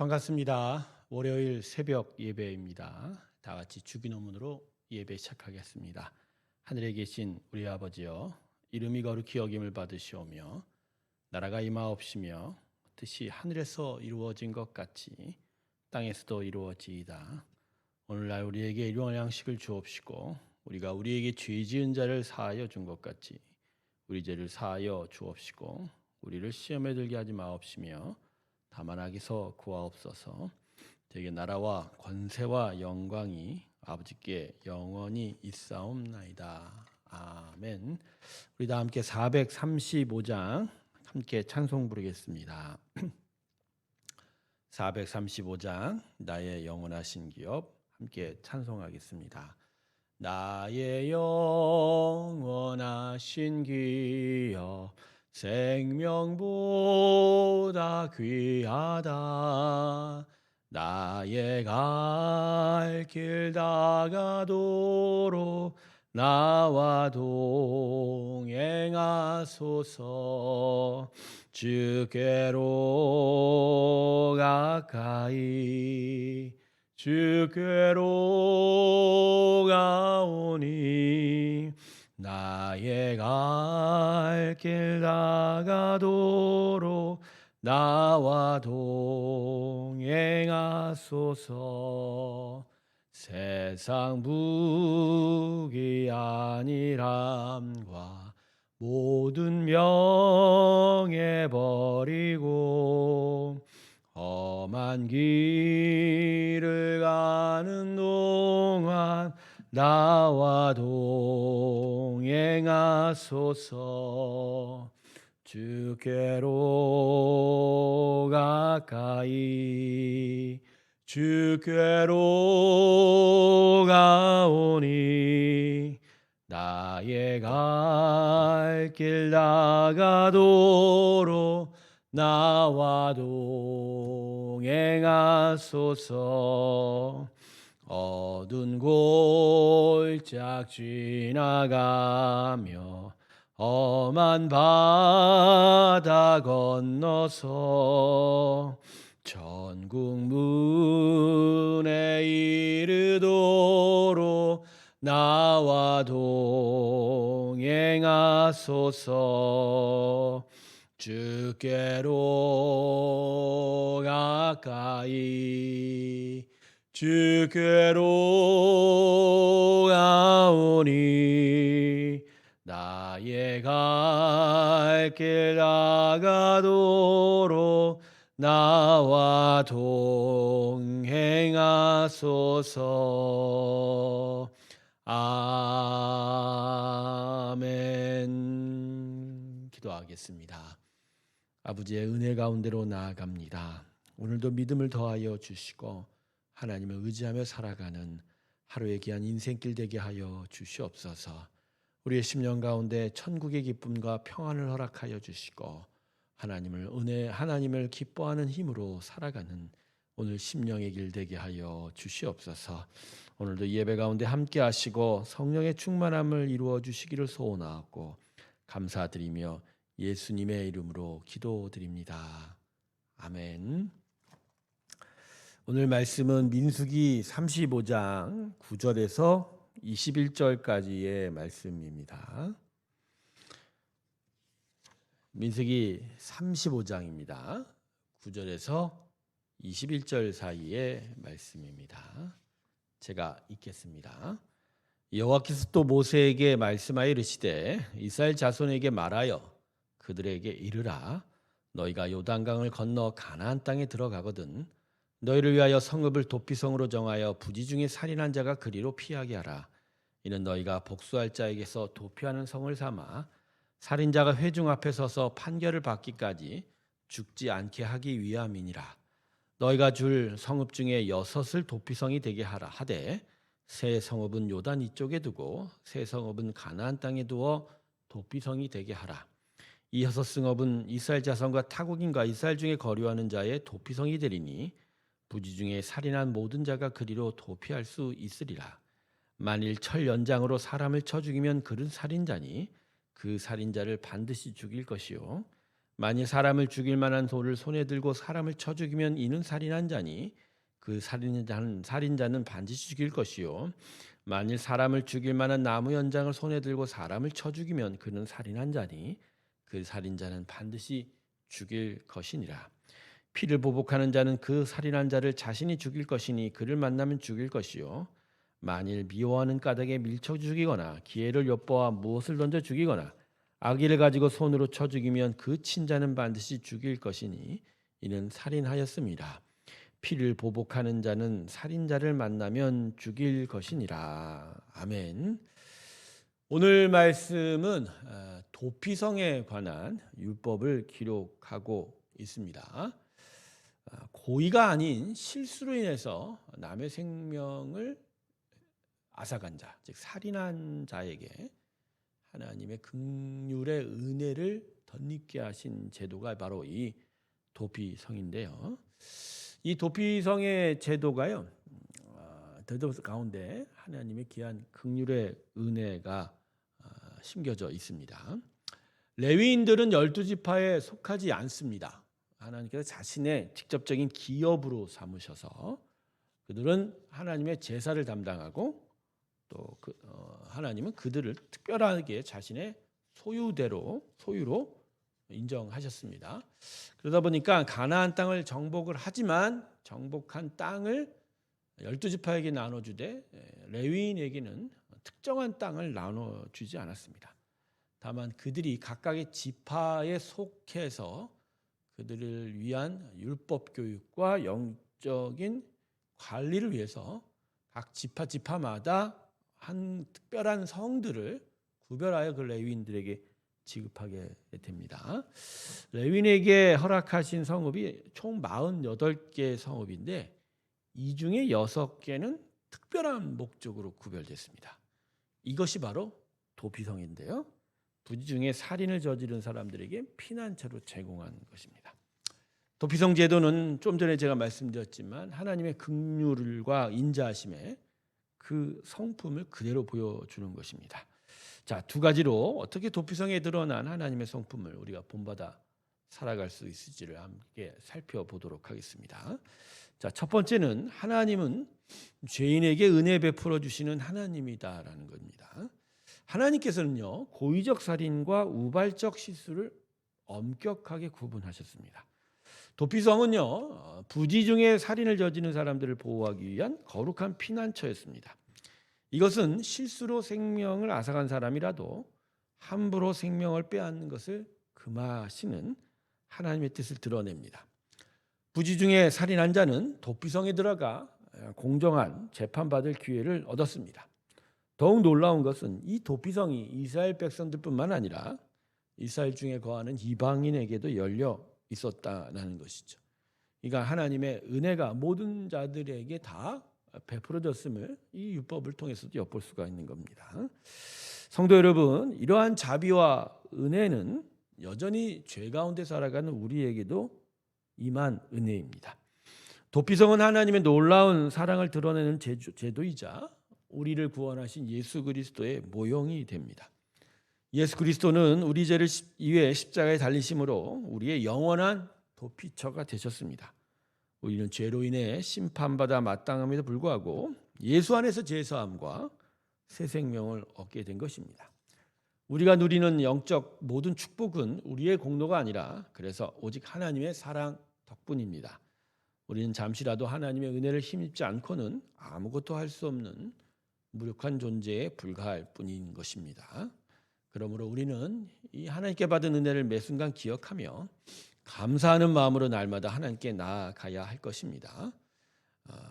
반갑습니다. 월요일 새벽 예배입니다. 다 같이 주기도문으로 예배 시작하겠습니다. 하늘에 계신 우리 아버지여, 이름이 거룩히 여김을 받으시오며 나라가 임하옵시며 뜻이 하늘에서 이루어진 것 같이 땅에서도 이루어지이다. 오늘날 우리에게 일용할 양식을 주옵시고 우리가 우리에게 죄 지은 자를 사하여 준 것 같이 우리 죄를 사하여 주옵시고 우리를 시험에 들게 하지 마옵시며 다만 악에서 구하옵소서. 되게 나라와 권세와 영광이 아버지께 영원히 있사옵나이다. 아멘. 우리 다 함께 435장 함께 찬송 부르겠습니다. 435장 나의 영원하신 기업 함께 찬송하겠습니다. 나의 영원하신 기업 생명보다 귀하다. 나의 갈 길 다가도록 나와 동행하소서. 주께로 가까이 주께로 가오니 나의 갈 길 다가도록 나와 동행하소서. 세상 부귀 안일함과 모든 명예 버리고 험한 길을 가는 동안 나와 동행하소서. 주께로 가까이 주께로 가오니 나의 갈 길 다가도록 나와 동행하소서. 어두운 골짝 지나가며 험한 바다 건너서 천국 문에 이르도록 나와 동행하소서. 주께로 가까이 주께로 가오니 나의 갈 길 다가도록 나와 동행하소서. 아멘. 기도하겠습니다. 아버지의 은혜 가운데로 나아갑니다. 오늘도 믿음을 더하여 주시고 하나님을 의지하며 살아가는 하루의 귀한 인생길 되게 하여 주시옵소서. 우리의 심령 가운데 천국의 기쁨과 평안을 허락하여 주시고 하나님을 기뻐하는 힘으로 살아가는 오늘 심령의 길 되게 하여 주시옵소서. 오늘도 예배 가운데 함께 하시고 성령의 충만함을 이루어 주시기를 소원하고 감사드리며 예수님의 이름으로 기도드립니다. 아멘. 오늘 말씀은 민수기 35장 9절에서 21절까지의 말씀입니다. 민수기 35장입니다. 9절에서 21절 사이의 말씀입니다. 제가 읽겠습니다. 여호와께서 또 모세에게 말씀하여 이르시되 이스라엘 자손에게 말하여 그들에게 이르라. 너희가 요단강을 건너 가나안 땅에 들어가거든 너희를 위하여 성읍을 도피성으로 정하여 부지 중에 살인한 자가 그리로 피하게 하라. 이는 너희가 복수할 자에게서 도피하는 성을 삼아 살인자가 회중 앞에 서서 판결을 받기까지 죽지 않게 하기 위함이니라. 너희가 줄 성읍 중에 6을 도피성이 되게 하라 하되 새 성읍은 요단 이쪽에 두고 새 성읍은 가나안 땅에 두어 도피성이 되게 하라. 이 6성읍은 이스라엘 자손과 타국인과 이스라엘 중에 거류하는 자의 도피성이 되리니 부지 중에 살인한 모든 자가 그리로 도피할 수 있으리라. 만일 철 연장으로 사람을 쳐 죽이면 그는 살인자니 그 살인자를 반드시 죽일 것이요 만일 사람을 죽일 만한 돌을 손에 들고 사람을 쳐 죽이면 이는 살인한 자니 그 살인자는 반드시 죽일 것이요 만일 사람을 죽일 만한 나무 연장을 손에 들고 사람을 쳐 죽이면 그는 살인한 자니 그 살인자는 반드시 죽일 것이니라. 피를 보복하는 자는 그 살인한 자를 자신이 죽일 것이니 그를 만나면 죽일 것이요 만일 미워하는 까닭에 밀쳐 죽이거나 기회를 엿보아 무엇을 던져 죽이거나 악의를 가지고 손으로 쳐 죽이면 그 친자는 반드시 죽일 것이니 이는 살인하였습니다. 피를 보복하는 자는 살인자를 만나면 죽일 것이니라. 아멘. 오늘 말씀은 도피성에 관한 율법을 기록하고 있습니다. 고의가 아닌 실수로 인해서 남의 생명을 앗아간 자, 즉 살인한 자에게 하나님의 긍휼의 은혜를 덧입게 하신 제도가 바로 이 도피성인데요. 이 도피성의 제도가요, 더더욱 가운데 하나님의 귀한 긍휼의 은혜가 심겨져 있습니다. 레위인들은 12지파에 속하지 않습니다. 하나님께서 자신의 직접적인 기업으로 삼으셔서 그들은 하나님의 제사를 담당하고 또 하나님은 그들을 특별하게 자신의 소유로 인정하셨습니다. 그러다 보니까 가나안 땅을 정복을 하지만 정복한 땅을 12지파에게 나눠주되 레위인에게는 특정한 땅을 나눠주지 않았습니다. 다만 그들이 각각의 지파에 속해서 그들을 위한 율법 교육과 영적인 관리를 위해서 각 지파마다 한 특별한 성들을 구별하여 그 레위인들에게 지급하게 됩니다. 레위인에게 허락하신 성읍이 총 48개 성읍인데 이 중에 6개는 특별한 목적으로 구별됐습니다. 이것이 바로 도피성인데요. 부지 중에 살인을 저지른 사람들에게 피난처로 제공한 것입니다. 도피성 제도는 좀 전에 제가 말씀드렸지만 하나님의 긍휼과 인자하심에 그 성품을 그대로 보여주는 것입니다. 자, 두 가지로 어떻게 도피성에 드러난 하나님의 성품을 우리가 본받아 살아갈 수 있을지를 함께 살펴보도록 하겠습니다. 자, 첫 번째는 하나님은 죄인에게 은혜 베풀어 주시는 하나님이다라는 겁니다. 하나님께서는요, 고의적 살인과 우발적 실수를 엄격하게 구분하셨습니다. 도피성은요, 부지 중에 살인을 저지르는 사람들을 보호하기 위한 거룩한 피난처였습니다. 이것은 실수로 생명을 앗아간 사람이라도 함부로 생명을 빼앗는 것을 금하시는 하나님의 뜻을 드러냅니다. 부지 중에 살인한 자는 도피성에 들어가 공정한 재판받을 기회를 얻었습니다. 더욱 놀라운 것은 이 도피성이 이스라엘 백성들뿐만 아니라 이스라엘 중에 거하는 이방인에게도 열려 있었다는 것이죠. 그러니까 하나님의 은혜가 모든 자들에게 다 베풀어졌음을 이 율법을 통해서도 엿볼 수가 있는 겁니다. 성도 여러분, 이러한 자비와 은혜는 여전히 죄 가운데 살아가는 우리에게도 임한 은혜입니다. 도피성은 하나님의 놀라운 사랑을 드러내는 제도이자 우리를 구원하신 예수 그리스도의 모형이 됩니다. 예수 그리스도는 우리 죄를 위해 십자가에 달리심으로 우리의 영원한 도피처가 되셨습니다. 우리는 죄로 인해 심판받아 마땅함에도 불구하고 예수 안에서 제사함과 새 생명을 얻게 된 것입니다. 우리가 누리는 영적 모든 축복은 우리의 공로가 아니라 그래서 오직 하나님의 사랑 덕분입니다. 우리는 잠시라도 하나님의 은혜를 힘입지 않고는 아무것도 할 수 없는 무력한 존재에 불과할 뿐인 것입니다. 그러므로 우리는 이 하나님께 받은 은혜를 매 순간 기억하며 감사하는 마음으로 날마다 하나님께 나아가야 할 것입니다.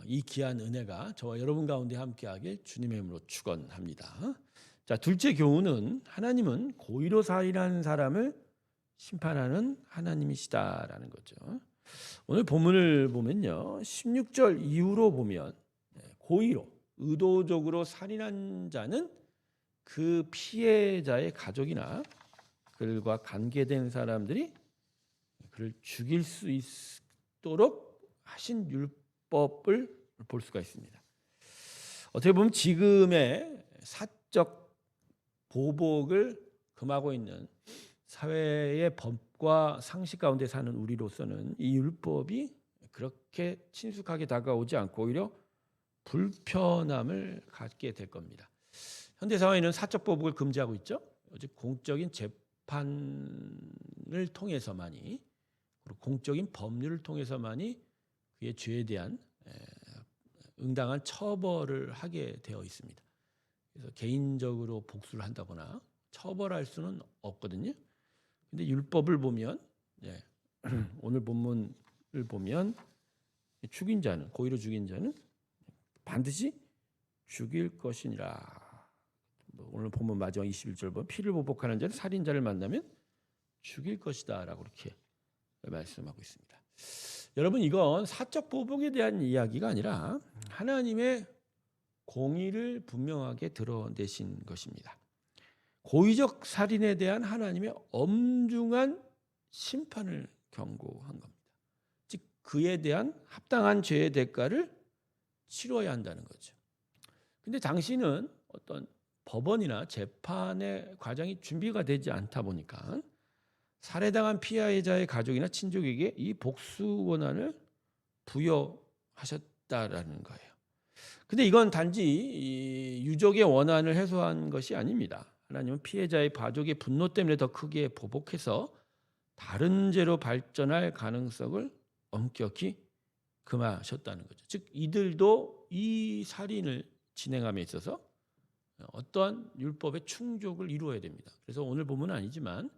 이 귀한 은혜가 저와 여러분 가운데 함께하길 주님의 이름으로 축원합니다. 자, 둘째 교훈은 하나님은 고의로 살인하는 사람을 심판하는 하나님이시다라는 거죠. 오늘 본문을 보면요, 16절 이후로 보면 고의로 의도적으로 살인한 자는 그 피해자의 가족이나 그들과 관계된 사람들이 그를 죽일 수 있도록 하신 율법을 볼 수가 있습니다. 어떻게 보면 지금의 사적 보복을 금하고 있는 사회의 법과 상식 가운데 사는 우리로서는 이 율법이 그렇게 친숙하게 다가오지 않고 오히려 불편함을 갖게 될 겁니다. 현대 사회는 사적 보복을 금지하고 있죠. 즉 공적인 재판을 통해서만이, 그리고 공적인 법률을 통해서만이 그의 죄에 대한 응당한 처벌을 하게 되어 있습니다. 그래서 개인적으로 복수를 한다거나 처벌할 수는 없거든요. 근데 율법을 보면, 오늘 본문을 보면 죽인 자는, 고의로 죽인 자는 반드시 죽일 것이니라. 오늘 본문 마지막 21절 보면 피를 보복하는 자는 살인자를 만나면 죽일 것이다 라고 이렇게 말씀하고 있습니다. 여러분, 이건 사적 보복에 대한 이야기가 아니라 하나님의 공의를 분명하게 드러내신 것입니다. 고의적 살인에 대한 하나님의 엄중한 심판을 경고한 겁니다. 즉 그에 대한 합당한 죄의 대가를 치러야 한다는 거죠. 근데 당시는 어떤 법원이나 재판의 과정이 준비가 되지 않다 보니까 살해당한 피해자의 가족이나 친족에게 이 복수 권한을 부여하셨다라는 거예요. 근데 이건 단지 이 유족의 원한을 해소한 것이 아닙니다. 하나님은 피해자의 가족의 분노 때문에 더 크게 보복해서 다른 죄로 발전할 가능성을 엄격히 금하셨다는 거죠. 즉 이들도 이 살인을 진행함에 있어서 어떠한 율법의 충족을 이루어야 됩니다. 그래서 오늘 본문은 아니지만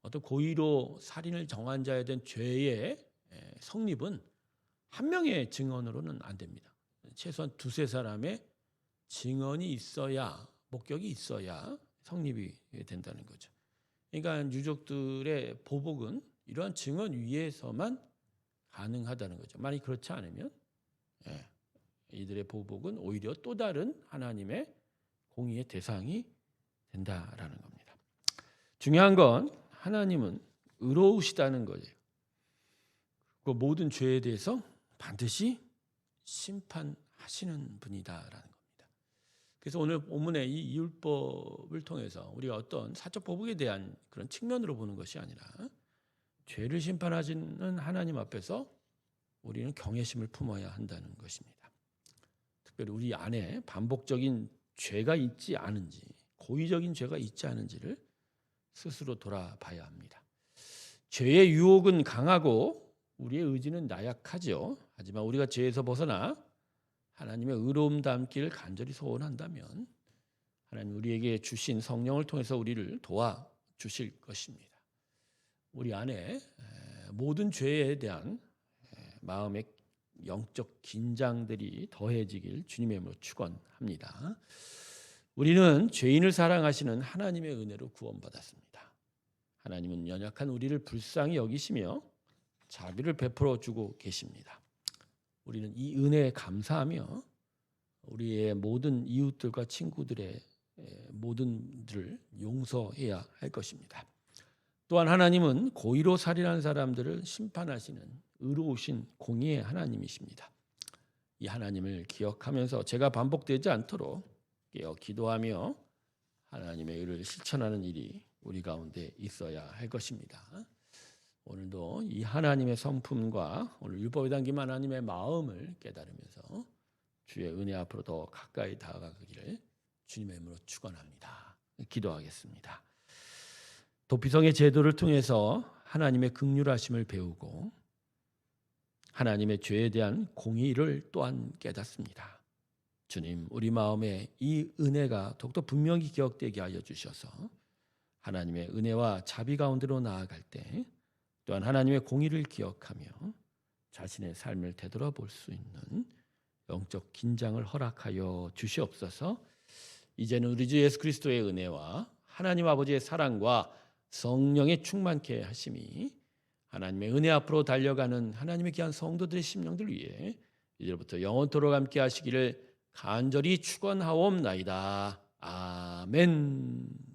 어떤 고의로 살인을 정한 자에 대한 죄의 성립은 한 명의 증언으로는 안 됩니다. 최소한 두세 사람의 증언이 있어야, 목격이 있어야 성립이 된다는 거죠. 그러니까 유족들의 보복은 이러한 증언 위에서만 가능하다는 거죠. 만약 그렇지 않으면 이들의 보복은 오히려 또 다른 하나님의 공의의 대상이 된다라는 겁니다. 중요한 건 하나님은 의로우시다는 거예요. 그 모든 죄에 대해서 반드시 심판하시는 분이다라는 겁니다. 그래서 오늘 본문의 이 율법을 통해서 우리가 어떤 사적 보복에 대한 그런 측면으로 보는 것이 아니라 죄를 심판하시는 하나님 앞에서 우리는 경외심을 품어야 한다는 것입니다. 특별히 우리 안에 반복적인 죄가 있지 않은지, 고의적인 죄가 있지 않은지를 스스로 돌아봐야 합니다. 죄의 유혹은 강하고 우리의 의지는 나약하죠. 하지만 우리가 죄에서 벗어나 하나님의 의로움 담기를 간절히 소원한다면 하나님 우리에게 주신 성령을 통해서 우리를 도와주실 것입니다. 우리 안에 모든 죄에 대한 마음의 영적 긴장들이 더해지길 주님의 이름으로 축원합니다. 우리는 죄인을 사랑하시는 하나님의 은혜로 구원받았습니다. 하나님은 연약한 우리를 불쌍히 여기시며 자비를 베풀어 주고 계십니다. 우리는 이 은혜에 감사하며 우리의 모든 이웃들과 친구들의 모든들을 용서해야 할 것입니다. 또한 하나님은 고의로 살인한 사람들을 심판하시는 의로우신 공의의 하나님이십니다. 이 하나님을 기억하면서 죄가 반복되지 않도록 깨어 기도하며 하나님의 의를 실천하는 일이 우리 가운데 있어야 할 것입니다. 오늘도 이 하나님의 성품과 오늘 율법에 담긴 하나님의 마음을 깨달으면서 주의 은혜 앞으로 더 가까이 다가가기를 주님의 이름으로 축원합니다. 기도하겠습니다. 도피성의 제도를 통해서 하나님의 긍휼하심을 배우고 하나님의 죄에 대한 공의를 또한 깨닫습니다. 주님, 우리 마음에 이 은혜가 더욱더 분명히 기억되게 하여 주셔서 하나님의 은혜와 자비 가운데로 나아갈 때 또한 하나님의 공의를 기억하며 자신의 삶을 되돌아볼 수 있는 영적 긴장을 허락하여 주시옵소서. 이제는 우리 주 예수 그리스도의 은혜와 하나님 아버지의 사랑과 성령의 충만케 하심이 하나님의 은혜 앞으로 달려가는 하나님의 귀한 성도들의 심령들 위해 이제부터 영원토록 함께 하시기를 간절히 축원하옵나이다. 아멘.